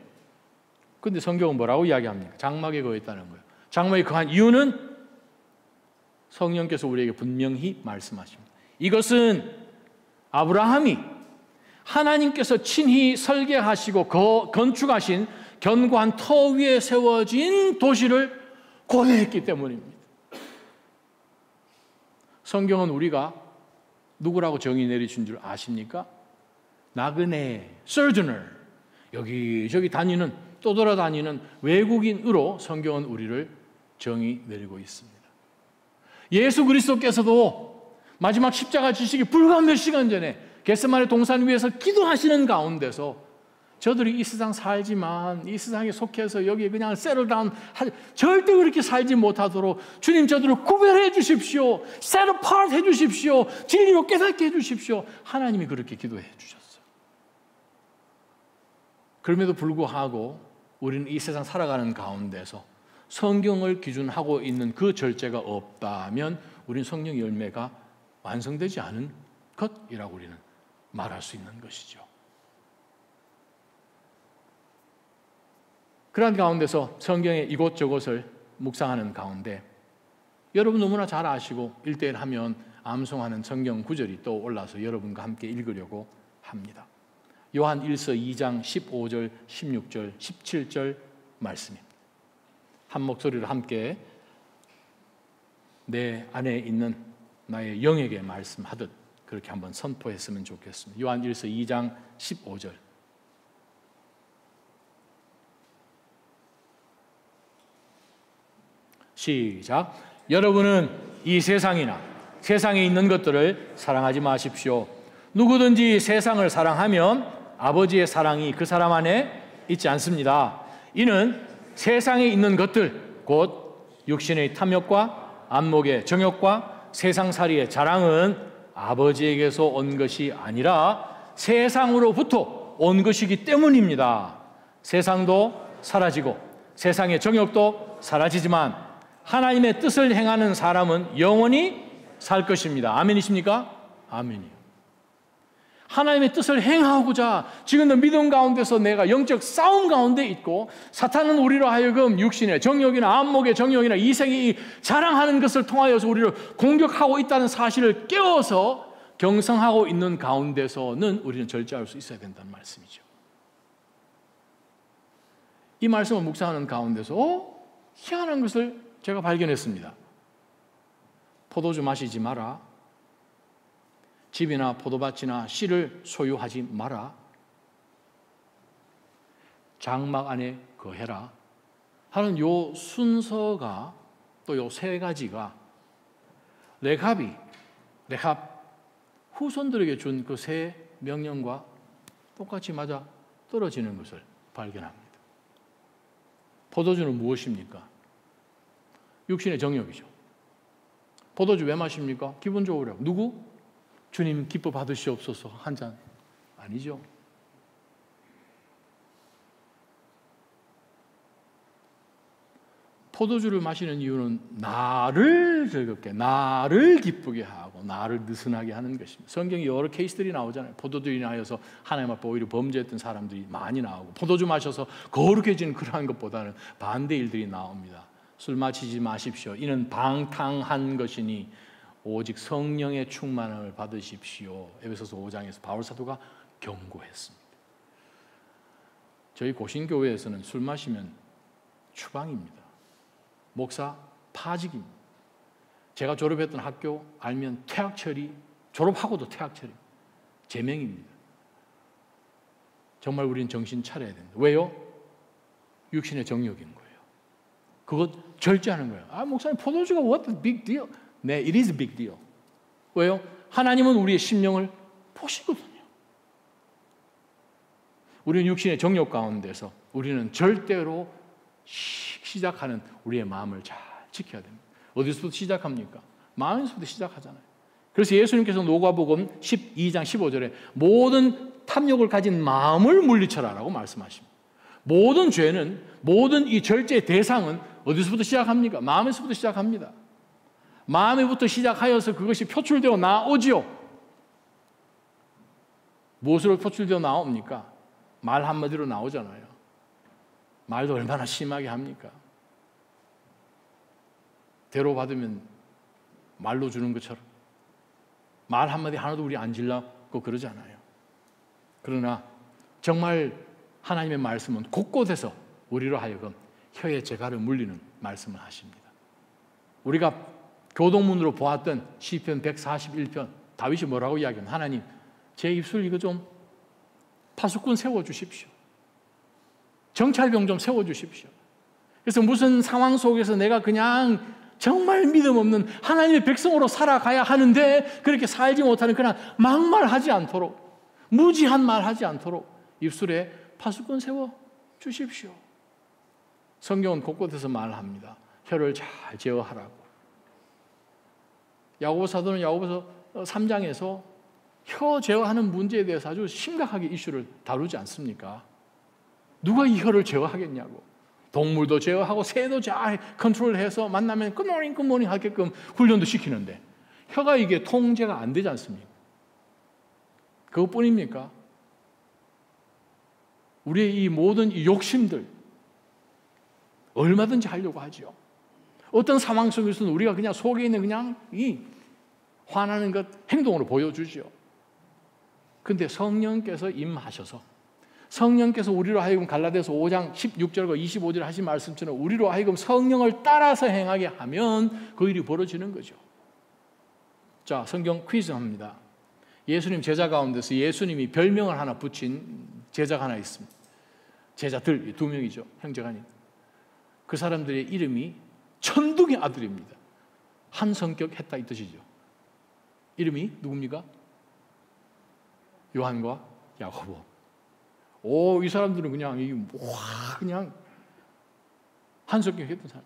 그런데 성경은 뭐라고 이야기합니까? 장막에 거했다는 거예요. 장막에 거한 이유는 성령께서 우리에게 분명히 말씀하십니다. 이것은 아브라함이 하나님께서 친히 설계하시고 건축하신 견고한 터 위에 세워진 도시를 고대했기 때문입니다. 성경은 우리가 누구라고 정의 내리신 줄 아십니까? 나그네, sojourner, 여기저기 다니는, 떠돌아다니는 외국인으로 성경은 우리를 정의 내리고 있습니다. 예수 그리스도께서도 마지막 십자가 지시기 불과 몇 시간 전에 겟세마네 동산 위에서 기도하시는 가운데서 저들이 이 세상 살지만 이 세상에 속해서 여기에 그냥 세틀다운 절대 그렇게 살지 못하도록 주님 저들을 구별해 주십시오. set apart 해 주십시오. 진리로 깨닫게 해 주십시오. 하나님이 그렇게 기도해 주셨어요. 그럼에도 불구하고 우리는 이 세상 살아가는 가운데서 성경을 기준하고 있는 그 절제가 없다면 우리는 성령 열매가 완성되지 않은 것이라고 우리는 말할 수 있는 것이죠. 그런 가운데서 성경의 이곳저곳을 묵상하는 가운데 여러분 너무나 잘 아시고 1:1 하면 암송하는 성경 구절이 또 올라서 여러분과 함께 읽으려고 합니다. 요한 1서 2장 15절, 16절, 17절 말씀입니다. 한 목소리로 함께 내 안에 있는 나의 영에게 말씀하듯 그렇게 한번 선포했으면 좋겠습니다. 요한 1서 2장 15절. 시작. 여러분은 이 세상이나 세상에 있는 것들을 사랑하지 마십시오. 누구든지 세상을 사랑하면 아버지의 사랑이 그 사람 안에 있지 않습니다. 이는 세상에 있는 것들, 곧 육신의 탐욕과 안목의 정욕과 세상살이의 자랑은 아버지에게서 온 것이 아니라 세상으로부터 온 것이기 때문입니다. 세상도 사라지고 세상의 정욕도 사라지지만 하나님의 뜻을 행하는 사람은 영원히 살 것입니다. 아멘이십니까? 아멘이요. 하나님의 뜻을 행하고자 지금도 믿음 가운데서 내가 영적 싸움 가운데 있고 사탄은 우리로 하여금 육신의 정욕이나 안목의 정욕이나 이생이 자랑하는 것을 통하여서 우리를 공격하고 있다는 사실을 깨워서 경성하고 있는 가운데서는 우리는 절제할 수 있어야 된다는 말씀이죠. 이 말씀을 묵상하는 가운데서 희한한 것을 제가 발견했습니다. 포도주 마시지 마라. 집이나 포도밭이나 씨를 소유하지 마라. 장막 안에 거해라 하는 요 순서가 또 요 세 가지가 레합 후손들에게 준 그 세 명령과 똑같이 맞아 떨어지는 것을 발견합니다. 포도주는 무엇입니까? 육신의 정욕이죠. 포도주 왜 마십니까? 기분 좋으려고. 누구? 주님 기뻐 받으시옵소서 한 잔. 아니죠. 포도주를 마시는 이유는 나를 즐겁게, 나를 기쁘게 하고 나를 느슨하게 하는 것입니다. 성경에 여러 케이스들이 나오잖아요. 포도주로 인하여서 하나님 앞에 오히려 범죄했던 사람들이 많이 나오고 포도주 마셔서 거룩해지는 그러한 것보다는 반대 일들이 나옵니다. 술 마시지 마십시오. 이는 방탕한 것이니 오직 성령의 충만함을 받으십시오. 에베소서 5장에서 바울 사도가 경고했습니다. 저희 고신교회에서는 술 마시면 추방입니다. 목사 파직입니다. 제가 졸업했던 학교 알면 퇴학 처리, 졸업하고도 퇴학 처리, 제명입니다. 정말 우리는 정신 차려야 됩니다. 왜요? 육신의 정욕인 거예요. 그것 절제하는 거예요. 아, 목사님 포도주가 what a big deal? 네, it is a big deal. 왜요? 하나님은 우리의 심령을 보시거든요. 우리는 육신의 정욕 가운데서 우리는 절대로 시작하는 우리의 마음을 잘 지켜야 됩니다. 어디서부터 시작합니까? 마음에서부터 시작하잖아요. 그래서 예수님께서 누가복음 12장 15절에 모든 탐욕을 가진 마음을 물리쳐라라고 말씀하십니다. 모든 죄는, 모든 이 절제의 대상은 어디서부터 시작합니까? 마음에서부터 시작합니다. 마음에부터 시작하여서 그것이 표출되어 나오지요. 무엇으로 표출되어 나옵니까? 말 한마디로 나오잖아요. 말도 얼마나 심하게 합니까? 대로 받으면 말로 주는 것처럼 말 한마디 하나도 우리 안 질라고 그러잖아요. 그러나 정말 하나님의 말씀은 곳곳에서 우리로 하여금 혀의 재갈을 물리는 말씀을 하십니다. 우리가 교동문으로 보았던 시편 141편 다윗이 뭐라고 이야기하면 하나님 제 입술 이거 좀 파수꾼 세워주십시오. 정찰병 좀 세워주십시오. 그래서 무슨 상황 속에서 내가 그냥 정말 믿음 없는 하나님의 백성으로 살아가야 하는데 그렇게 살지 못하는 그런 막말하지 않도록 무지한 말하지 않도록 입술에 파수꾼 세워주십시오. 성경은 곳곳에서 말합니다. 혀를 잘 제어하라고. 야고보 사도는 야고보서 3장에서 혀 제어하는 문제에 대해서 아주 심각하게 이슈를 다루지 않습니까? 누가 이 혀를 제어하겠냐고. 동물도 제어하고 새도 잘 컨트롤해서 만나면 굿모닝 하게끔 훈련도 시키는데 혀가 이게 통제가 안 되지 않습니까? 그것뿐입니까? 우리의 이 모든 이 욕심들 얼마든지 하려고 하죠. 어떤 상황 속에서는 우리가 그냥 속에 있는 그냥 이 화나는 것 행동으로 보여주죠. 근데 성령께서 임하셔서 성령께서 우리로 하여금 갈라디아서 5장 16절과 25절 하신 말씀처럼 우리로 하여금 성령을 따라서 행하게 하면 그 일이 벌어지는 거죠. 자, 성경 퀴즈 합니다. 예수님 제자 가운데서 예수님이 별명을 하나 붙인 제자가 하나 있습니다. 제자들 2명이죠. 형제간이. 그 사람들의 이름이 천둥의 아들입니다. 한 성격 했다 이 뜻이죠. 이름이 누굽니까? 요한과 야고보. 이 사람들은 그냥 그냥 한석경했던 사람.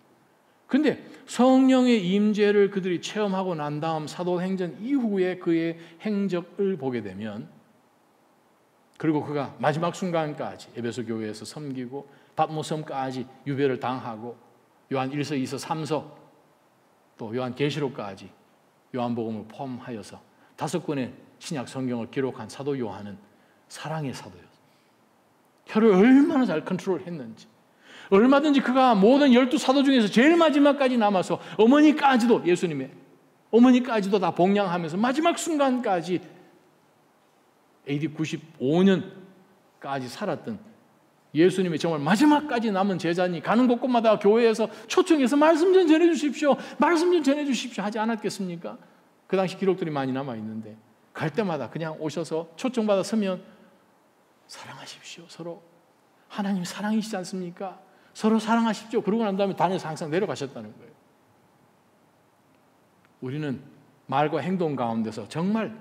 근데 성령의 임재를 그들이 체험하고 난 다음 사도행전 이후에 그의 행적을 보게 되면, 그리고 그가 마지막 순간까지 에베소 교회에서 섬기고 patmos섬까지 유배를 당하고 요한 1서, 2서, 3서 또 요한 계시록까지 요한복음을 포함하여서 5권의 신약 성경을 기록한 사도 요한은 사랑의 사도였어요. 혀를 얼마나 잘 컨트롤했는지, 얼마든지 그가 모든 12사도 중에서 제일 마지막까지 남아서 어머니까지도, 예수님의 어머니까지도 다 복양하면서 마지막 순간까지 AD 95년까지 살았던 예수님의 정말 마지막까지 남은 제자니 가는 곳곳마다 교회에서 초청해서 말씀 좀 전해주십시오, 말씀 좀 전해주십시오 하지 않았겠습니까? 그 당시 기록들이 많이 남아있는데 갈 때마다 그냥 오셔서 초청받아 서면 사랑하십시오, 서로. 하나님 사랑이시지 않습니까? 서로 사랑하십시오. 그러고 난 다음에 단에서 항상 내려가셨다는 거예요. 우리는 말과 행동 가운데서 정말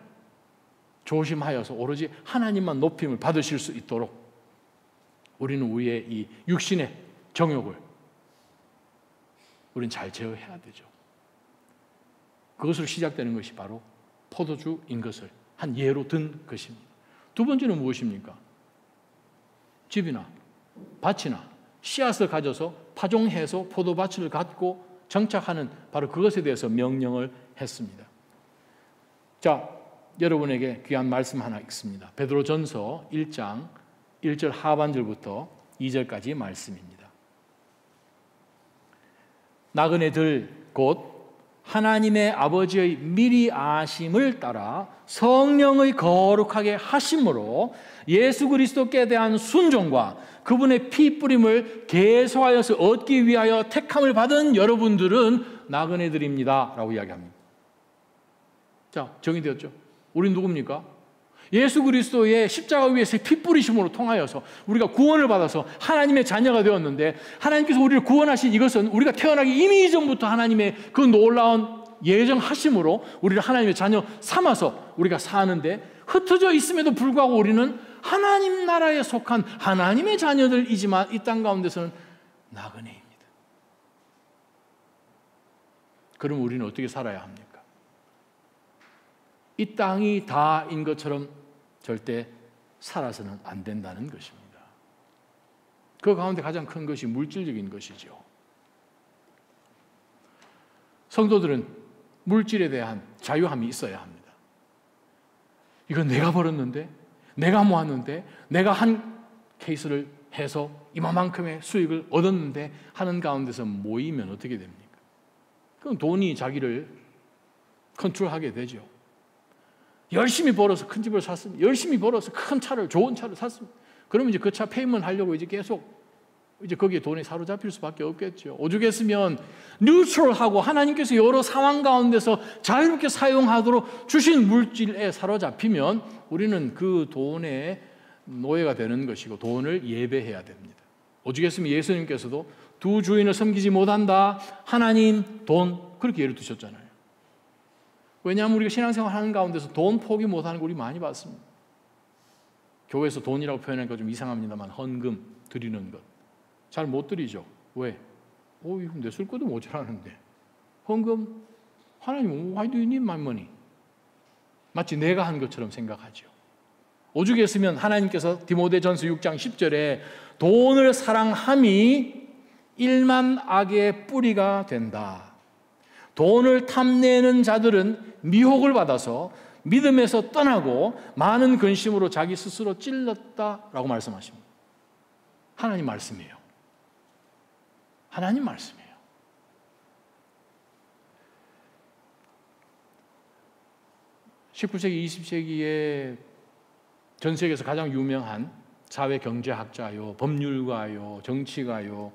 조심하여서 오로지 하나님만 높임을 받으실 수 있도록 우리는 우리의 이 육신의 정욕을 우리는 잘 제어해야 되죠. 그것으로 시작되는 것이 바로 포도주인 것을 한 예로 든 것입니다. 두 번째는 무엇입니까? 집이나 밭이나 씨앗을 가져서 파종해서 포도밭을 갖고 정착하는 바로 그것에 대해서 명령을 했습니다. 자, 여러분에게 귀한 말씀 하나 있습니다. 베드로전서 1장 1절 하반절부터 2절까지 말씀입니다. 나그네들 곧 하나님의 아버지의 미리 아심을 따라 성령의 거룩하게 하심으로 예수 그리스도께 대한 순종과 그분의 피 뿌림을 계속하여서 얻기 위하여 택함을 받은 여러분들은 나그네들입니다 라고 이야기합니다. 자, 정의되었죠? 우린 누굽니까? 예수 그리스도의 십자가 위에서 피 뿌리심으로 통하여서 우리가 구원을 받아서 하나님의 자녀가 되었는데, 하나님께서 우리를 구원하신 이것은 우리가 태어나기 이미 이전부터 하나님의 그 놀라운 예정하심으로 우리를 하나님의 자녀 삼아서 우리가 사는데, 흩어져 있음에도 불구하고 우리는 하나님 나라에 속한 하나님의 자녀들이지만 이 땅 가운데서는 나그네입니다. 그럼 우리는 어떻게 살아야 합니까? 이 땅이 다인 것처럼 절대 살아서는 안 된다는 것입니다. 그 가운데 가장 큰 것이 물질적인 것이죠. 성도들은 물질에 대한 자유함이 있어야 합니다. 이건 내가 벌었는데, 내가 모았는데, 내가 한 케이스를 해서 이만큼의 수익을 얻었는데 하는 가운데서 모이면 어떻게 됩니까? 그럼 돈이 자기를 컨트롤하게 되죠. 열심히 벌어서 큰 집을 샀습니다. 열심히 벌어서 큰 차를, 좋은 차를 샀습니다. 그러면 이제 그 차 페이먼트 하려고 이제 계속 이제 거기에 돈이 사로잡힐 수밖에 없겠죠. 오죽했으면 뉴트럴하고 하나님께서 여러 상황 가운데서 자유롭게 사용하도록 주신 물질에 사로잡히면 우리는 그 돈의 노예가 되는 것이고 돈을 예배해야 됩니다. 오죽했으면 예수님께서도 두 주인을 섬기지 못한다, 하나님, 돈, 그렇게 예를 두셨잖아요. 왜냐하면 우리가 신앙생활 하는 가운데서 돈 포기 못하는 거 우리 많이 봤습니다. 교회에서 돈이라고 표현하니까 좀 이상합니다만 헌금 드리는 것 잘 못 드리죠. 왜? 이거 내 쓸 것도 모자라는데 헌금? 하나님, why do you need my money? 마치 내가 한 것처럼 생각하죠. 오죽했으면 하나님께서 디모데전서 6장 10절에 돈을 사랑함이 일만 악의 뿌리가 된다. 돈을 탐내는 자들은 미혹을 받아서 믿음에서 떠나고 많은 근심으로 자기 스스로 찔렀다라고 말씀하십니다. 하나님 말씀이에요. 하나님 말씀이에요. (19세기) (20세기에) 전 세계에서 가장 유명한 사회 경제학자요, 법률가요, 정치가요,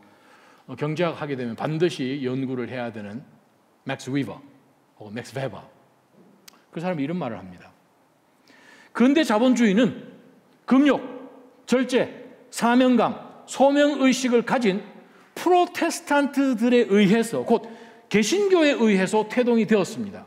경제학 하게 되면 반드시 연구를 해야 되는 맥스 위버 혹은 맥스 베버, 그 사람이 이런 말을 합니다. 근대 자본주의는 금욕, 절제, 사명감, 소명의식을 가진 프로테스탄트들에 의해서, 곧 개신교에 의해서 태동이 되었습니다.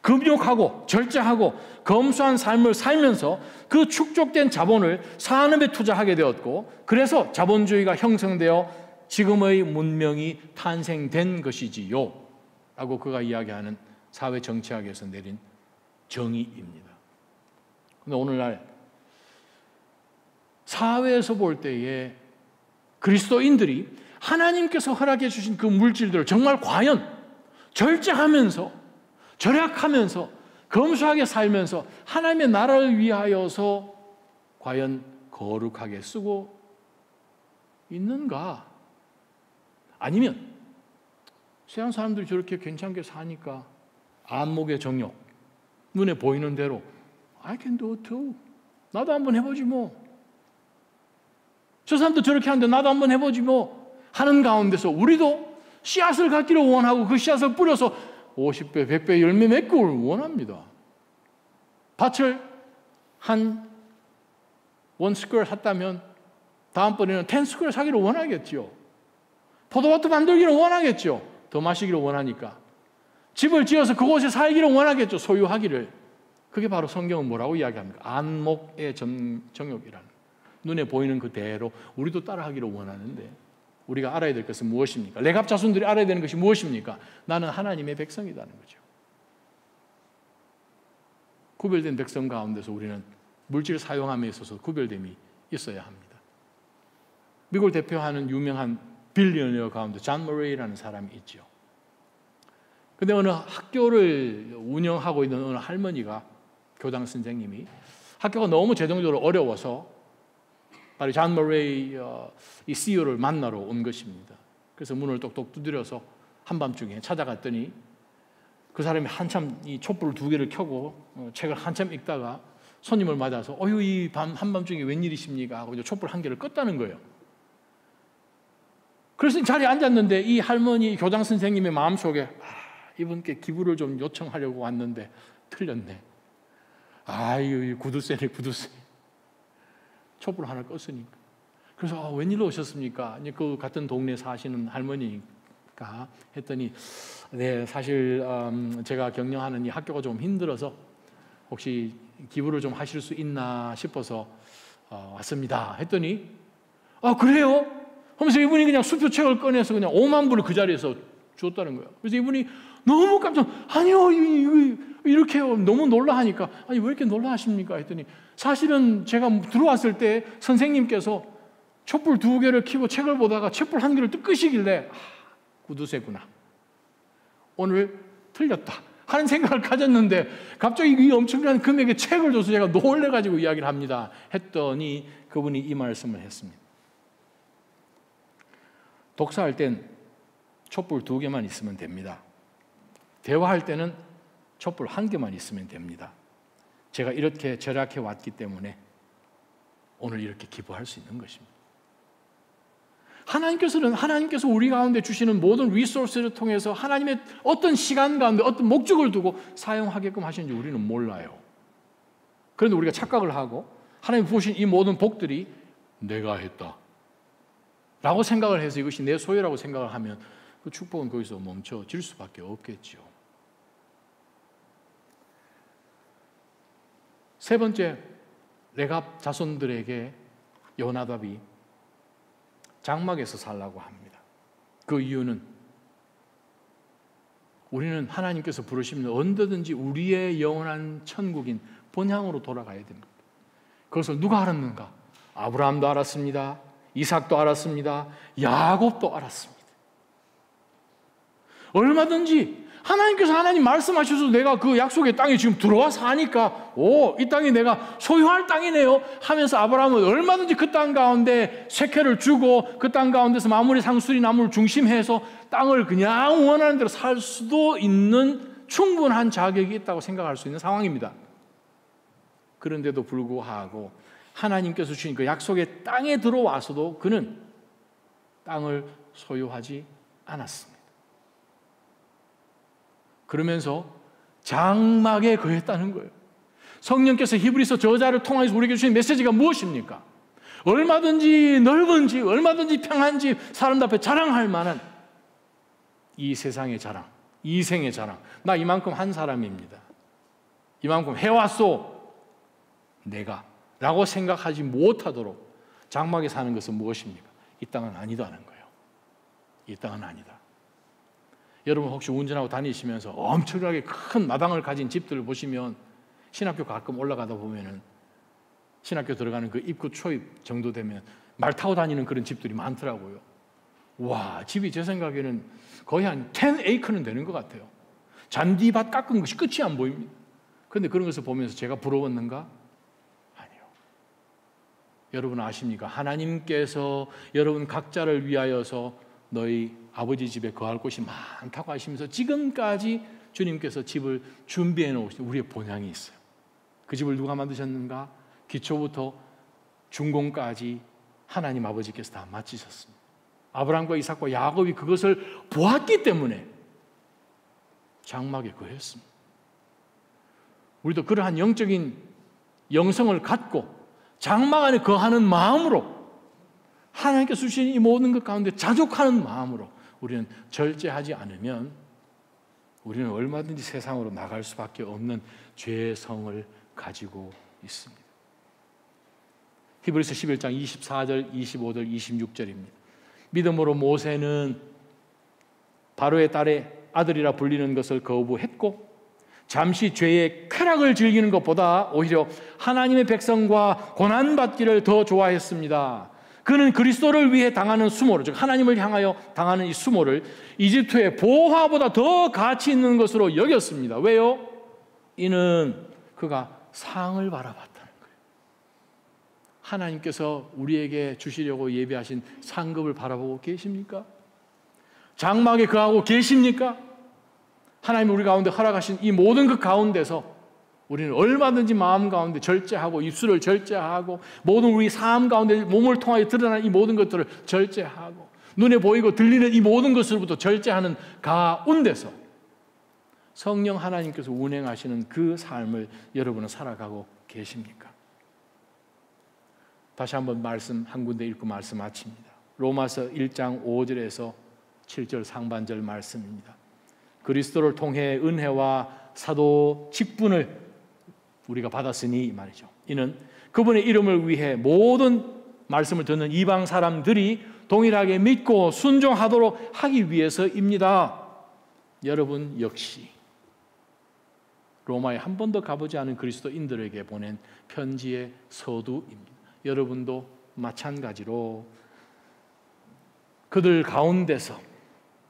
금욕하고 절제하고 검소한 삶을 살면서 그 축적된 자본을 산업에 투자하게 되었고, 그래서 자본주의가 형성되어 지금의 문명이 탄생된 것이지요 라고 그가 이야기하는 사회 정치학에서 내린 정의입니다. 그런데 오늘날 사회에서 볼 때에 그리스도인들이 하나님께서 허락해 주신 그 물질들을 정말 과연 절제하면서 절약하면서 검소하게 살면서 하나님의 나라를 위하여서 과연 거룩하게 쓰고 있는가? 아니면 세상 사람들이 저렇게 괜찮게 사니까 안목의 정욕, 눈에 보이는 대로 I can do it too. 나도 한번 해보지 뭐. 저 사람도 저렇게 하는데 나도 한번 해보지 뭐 하는 가운데서 우리도 씨앗을 갖기를 원하고 그 씨앗을 뿌려서 50배, 100배 열매 맺기를 원합니다. 밭을 한 1스퀘어 샀다면 다음번에는 10스퀘어 사기를 원하겠죠. 포도밭도 만들기를 원하겠죠. 더 마시기를 원하니까. 집을 지어서 그곳에 살기를 원하겠죠. 소유하기를. 그게 바로 성경은 뭐라고 이야기합니까? 안목의 정욕이라는, 눈에 보이는 그대로 우리도 따라하기를 원하는데, 우리가 알아야 될 것은 무엇입니까? 레갑 자손들이 알아야 되는 것이 무엇입니까? 나는 하나님의 백성이라는 거죠. 구별된 백성 가운데서 우리는 물질 사용함에 있어서 구별됨이 있어야 합니다. 미국을 대표하는 유명한 빌리언어 가운데 존 머레이라는 사람이 있죠. 근데 어느 학교를 운영하고 있는 어느 할머니가, 교장 선생님이 학교가 너무 재정적으로 어려워서 바로 존 머레이 이 CEO를 만나러 온 것입니다. 그래서 문을 똑똑 두드려서 한밤중에 찾아갔더니 그 사람이 한참 이 촛불을 2개를 켜고 책을 한참 읽다가 손님을 맞아서 어휴, 이 한밤중에 웬일이십니까? 하고 이제 촛불 1개를 껐다는 거예요. 그래서 자리에 앉았는데 이 할머니 교장 선생님의 마음속에 이분께 기부를 좀 요청하려고 왔는데 틀렸네. 아유, 구두쇠네, 구두쇠. 촛불 하나 껐으니까. 그래서 웬일로 오셨습니까? 그 같은 동네에 사시는 할머니가 했더니, 네, 사실 제가 경영하는 이 학교가 좀 힘들어서 혹시 기부를 좀 하실 수 있나 싶어서 왔습니다. 했더니, 그래요? 하면서 이분이 그냥 수표책을 꺼내서 그냥 5만 불을 그 자리에서 줬다는 거예요. 그래서 이분이 너무 깜짝, 아니요, 이렇게 너무 놀라하니까, 아니, 왜 이렇게 놀라하십니까? 했더니, 사실은 제가 들어왔을 때 선생님께서 촛불 2개를 켜고 책을 보다가 촛불 1개를 또 끄시길래, 구두쇠구나. 오늘 틀렸다 하는 생각을 가졌는데, 갑자기 이 엄청난 금액의 책을 줘서 제가 놀래가지고 이야기를 합니다. 했더니 그분이 이 말씀을 했습니다. 독서할 땐 촛불 2개만 있으면 됩니다. 대화할 때는 촛불 1개만 있으면 됩니다. 제가 이렇게 절약해 왔기 때문에 오늘 이렇게 기부할 수 있는 것입니다. 하나님께서 우리 가운데 주시는 모든 리소스를 통해서 하나님의 어떤 시간 가운데 어떤 목적을 두고 사용하게끔 하시는지 우리는 몰라요. 그런데 우리가 착각을 하고 하나님 부으신 이 모든 복들이 내가 했다 라고 생각을 해서 이것이 내 소유라고 생각을 하면 그 축복은 거기서 멈춰질 수밖에 없겠죠. 세 번째, 레갑 자손들에게 여호나답이 장막에서 살라고 합니다. 그 이유는 우리는 하나님께서 부르시면 언제든지 우리의 영원한 천국인 본향으로 돌아가야 됩니다. 그것을 누가 알았는가? 아브라함도 알았습니다. 이삭도 알았습니다. 야곱도 알았습니다. 얼마든지 하나님께서 하나님 말씀하셔서 내가 그 약속의 땅에 지금 들어와 사니까 이 땅이 내가 소유할 땅이네요 하면서 아브라함은 얼마든지 그 땅 가운데 세케를 주고 그 땅 가운데서 마무리 상수리 나무를 중심해서 땅을 그냥 원하는 대로 살 수도 있는 충분한 자격이 있다고 생각할 수 있는 상황입니다. 그런데도 불구하고 하나님께서 주신 그 약속의 땅에 들어와서도 그는 땅을 소유하지 않았습니다. 그러면서 장막에 거했다는 거예요. 성령께서 히브리서 저자를 통해서 우리에게 주신 메시지가 무엇입니까? 얼마든지 넓은 집, 얼마든지 평한 집, 사람들 앞에 자랑할 만한 이 세상의 자랑, 이 생의 자랑. 나 이만큼 한 사람입니다. 이만큼 해왔소 내가 라고 생각하지 못하도록 장막에 사는 것은 무엇입니까? 이 땅은 아니다는 거예요. 이 땅은 아니다. 여러분 혹시 운전하고 다니시면서 엄청나게 큰 마당을 가진 집들을 보시면 신학교 가끔 올라가다 보면은 신학교 들어가는 그 입구 초입 정도 되면 말 타고 다니는 그런 집들이 많더라고요. 와, 집이 제 생각에는 거의 한 10에이커는 되는 것 같아요. 잔디밭 깎은 것이 끝이 안 보입니다. 그런데 그런 것을 보면서 제가 부러웠는가? 아니요. 여러분 아십니까? 하나님께서 여러분 각자를 위하여서 너희 아버지 집에 거할 곳이 많다고 하시면서 지금까지 주님께서 집을 준비해 놓으신 우리의 본향이 있어요. 그 집을 누가 만드셨는가? 기초부터 중공까지 하나님 아버지께서 다 마치셨습니다. 아브라함과 이삭과 야곱이 그것을 보았기 때문에 장막에 거했습니다. 우리도 그러한 영적인 영성을 갖고 장막 안에 거하는 마음으로 하나님께서 주신 이 모든 것 가운데 자족하는 마음으로 우리는 절제하지 않으면 우리는 얼마든지 세상으로 나갈 수밖에 없는 죄의 성을 가지고 있습니다. 히브리서 11장 24절, 25절, 26절입니다. 믿음으로 모세는 바로의 딸의 아들이라 불리는 것을 거부했고 잠시 죄의 쾌락을 즐기는 것보다 오히려 하나님의 백성과 고난받기를 더 좋아했습니다. 그는 그리스도를 위해 당하는 수모를, 즉 하나님을 향하여 당하는 이 수모를 이집트의 보화보다 더 가치 있는 것으로 여겼습니다. 왜요? 이는 그가 상을 바라봤다는 거예요. 하나님께서 우리에게 주시려고 예비하신 상급을 바라보고 계십니까? 장막에 거하고 계십니까? 하나님 우리 가운데 허락하신 이 모든 것 가운데서 우리는 얼마든지 마음 가운데 절제하고 입술을 절제하고 모든 우리 삶 가운데 몸을 통하여 드러나는 이 모든 것들을 절제하고 눈에 보이고 들리는 이 모든 것으로부터 절제하는 가운데서 성령 하나님께서 운행하시는 그 삶을 여러분은 살아가고 계십니까? 다시 한번 말씀 한 군데 읽고 말씀 마칩니다. 로마서 1장 5절에서 7절 상반절 말씀입니다. 그리스도를 통해 은혜와 사도 직분을 우리가 받았으니 말이죠. 이는 그분의 이름을 위해 모든 말씀을 듣는 이방 사람들이 동일하게 믿고 순종하도록 하기 위해서입니다. 여러분 역시 로마에 한 번도 가보지 않은 그리스도인들에게 보낸 편지의 서두입니다. 여러분도 마찬가지로 그들 가운데서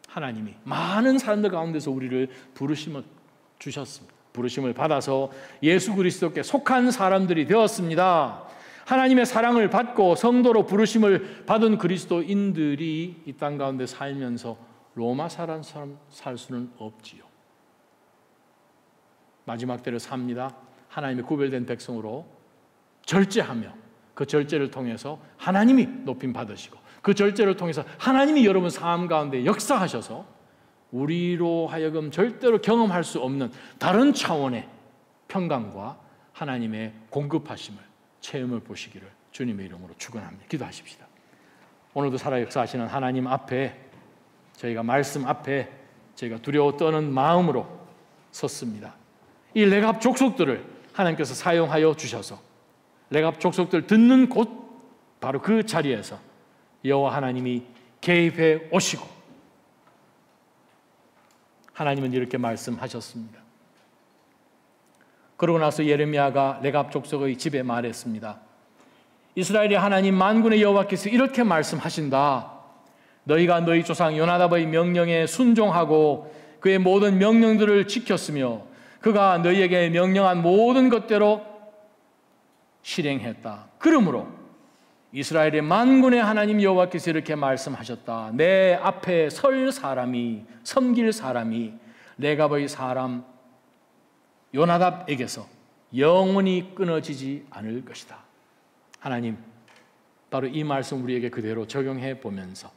하나님이 많은 사람들 가운데서 우리를 부르심을 주셨습니다. 부르심을 받아서 예수 그리스도께 속한 사람들이 되었습니다. 하나님의 사랑을 받고 성도로 부르심을 받은 그리스도인들이 이 땅 가운데 살면서 로마 사람 살 수는 없지요. 마지막 때를 삽니다. 하나님의 구별된 백성으로 절제하며 그 절제를 통해서 하나님이 높임 받으시고 그 절제를 통해서 하나님이 여러분 삶 가운데 역사하셔서 우리로 하여금 절대로 경험할 수 없는 다른 차원의 평강과 하나님의 공급하심을 체험을 보시기를 주님의 이름으로 축원합니다. 기도하십시다. 오늘도 살아 역사하시는 하나님 앞에 저희가 말씀 앞에 저희가 두려워 떠는 마음으로 섰습니다. 이 레갑 족속들을 하나님께서 사용하여 주셔서 레갑 족속들 듣는 곳 바로 그 자리에서 여호와 하나님이 개입해 오시고 하나님은 이렇게 말씀하셨습니다. 그러고 나서 예레미야가 레갑 족속의 집에 말했습니다. 이스라엘의 하나님 만군의 여호와께서 이렇게 말씀하신다. 너희가 너희 조상 요나답의 명령에 순종하고 그의 모든 명령들을 지켰으며 그가 너희에게 명령한 모든 것대로 실행했다. 그러므로 이스라엘의 만군의 하나님 여호와께서 이렇게 말씀하셨다. 내 앞에 설 사람이 섬길 사람이 레갑의 사람 요나답에게서 영원히 끊어지지 않을 것이다. 하나님 바로 이 말씀 우리에게 그대로 적용해 보면서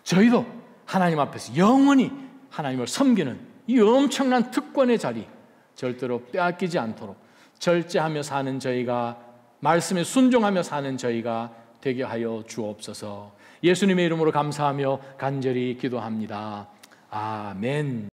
저희도 하나님 앞에서 영원히 하나님을 섬기는 이 엄청난 특권의 자리 절대로 빼앗기지 않도록 절제하며 사는 저희가 말씀에 순종하며 사는 저희가 되게 하여 주옵소서. 예수님의 이름으로 감사하며 간절히 기도합니다. 아멘.